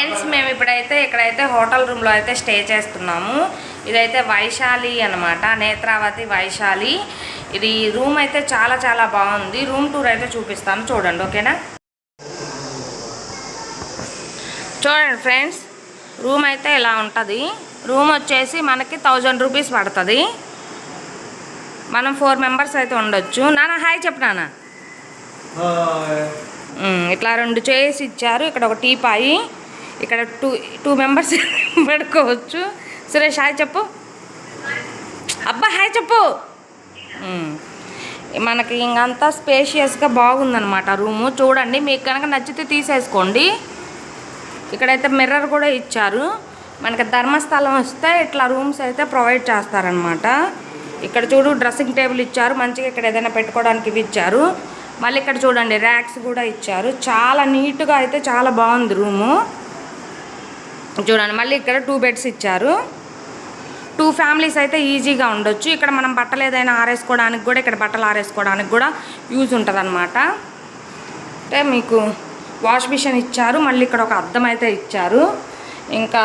Friends మేము ఇప్పుడైతే ఇక్కడైతే హోటల్ రూమ్లో అయితే స్టే చేస్తున్నాము. ఇదైతే వైశాలి అనమాట, నేత్రావతి వైశాలి. ఇది రూమ్ అయితే చాలా చాలా బాగుంది. రూమ్ టూర్ అయితే చూపిస్తాను చూడండి, ఓకేనా. చూడండి ఫ్రెండ్స్, రూమ్ అయితే ఇలా ఉంటుంది. రూమ్ వచ్చేసి మనకి 1000 రూపీస్ పడుతుంది. మనం 4 మెంబర్స్ అయితే ఉండొచ్చు. నాన్న హాయ్ చెప్పు నాన్న. ఇట్లా 2 చైర్స్ ఇచ్చారు. ఇక్కడ ఒక టీపాయి, ఇక్కడ టూ మెంబర్స్ పడుకోవచ్చు. సురేష్ హాయ్ చెప్పు. అబ్బా హాయ్ చెప్పు. మనకి ఇంకంతా స్పేషియస్గా బాగుందన్నమాట రూము. చూడండి, మీకు కనుక నచ్చితే తీసేసుకోండి. ఇక్కడైతే మిర్రర్ కూడా ఇచ్చారు. మనకి ధర్మస్థలం వస్తే ఇట్లా రూమ్స్ అయితే ప్రొవైడ్ చేస్తారనమాట. ఇక్కడ చూడు డ్రెస్సింగ్ టేబుల్ ఇచ్చారు మంచిగా. ఇక్కడ ఏదైనా పెట్టుకోవడానికి ఇవి ఇచ్చారు. మళ్ళీ ఇక్కడ చూడండి ర్యాక్స్ కూడా ఇచ్చారు. చాలా నీట్గా అయితే చాలా బాగుంది రూము. చూడండి మళ్ళీ ఇక్కడ 2 బెడ్స్ ఇచ్చారు. 2 ఫ్యామిలీస్ అయితే ఈజీగా ఉండొచ్చు. ఇక్కడ మనం బట్టలు ఏదైనా ఆరేసుకోవడానికి కూడా, ఇక్కడ బట్టలు ఆరేసుకోవడానికి కూడా యూజ్ ఉంటుంది అనమాట. అంటే మీకు వాష్ మిషన్ ఇచ్చారు. మళ్ళీ ఇక్కడ ఒక అద్దం అయితే ఇచ్చారు. ఇంకా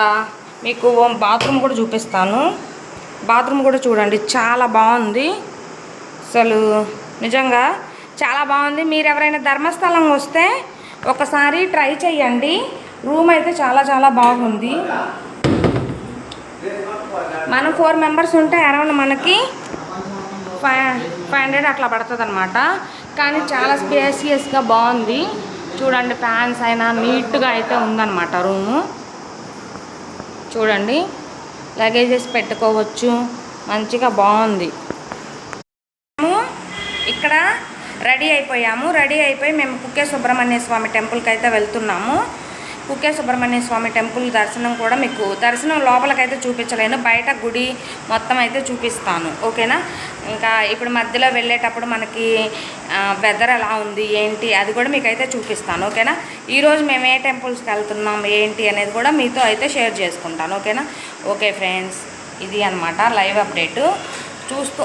మీకు బాత్రూమ్ కూడా చూపిస్తాను. బాత్రూమ్ కూడా చూడండి చాలా బాగుంది. అసలు నిజంగా చాలా బాగుంది. మీరు ఎవరైనా ధర్మస్థలం వస్తే ఒకసారి ట్రై చేయండి. రూమ్ అయితే చాలా చాలా బాగుంది. మనం 4 మెంబర్స్ ఉంటే అరౌండ్ మనకి 500 అట్లా పడుతుంది అనమాట. కానీ చాలా స్పేసియస్గా బాగుంది. చూడండి ఫ్యాన్స్ అయినా నీట్గా అయితే ఉందన్నమాట రూము. చూడండి లగేజెస్ పెట్టుకోవచ్చు, మంచిగా బాగుంది. మేము ఇక్కడ రెడీ అయిపోయి మేము కుక్కే సుబ్రహ్మణ్య స్వామి టెంపుల్కి అయితే వెళ్తున్నాము. కుక్కే సుబ్రహ్మణ్య స్వామి టెంపుల్ దర్శనం కూడా మీకు దర్శనం లోపలికైతే చూపించలేను, బయట గుడి మొత్తం అయితే చూపిస్తాను, ఓకేనా. ఇంకా ఇప్పుడు మధ్యలో వెళ్ళేటప్పుడు మనకి వెదర్ ఎలా ఉంది ఏంటి అది కూడా మీకు అయితే చూపిస్తాను, ఓకేనా. ఈరోజు మేము ఏ టెంపుల్స్కి వెళ్తున్నాం ఏంటి అనేది కూడా మీతో అయితే షేర్ చేసుకుంటాను, ఓకేనా. ఓకే ఫ్రెండ్స్, ఇది అనమాట లైవ్ అప్డేటు. చూస్తూ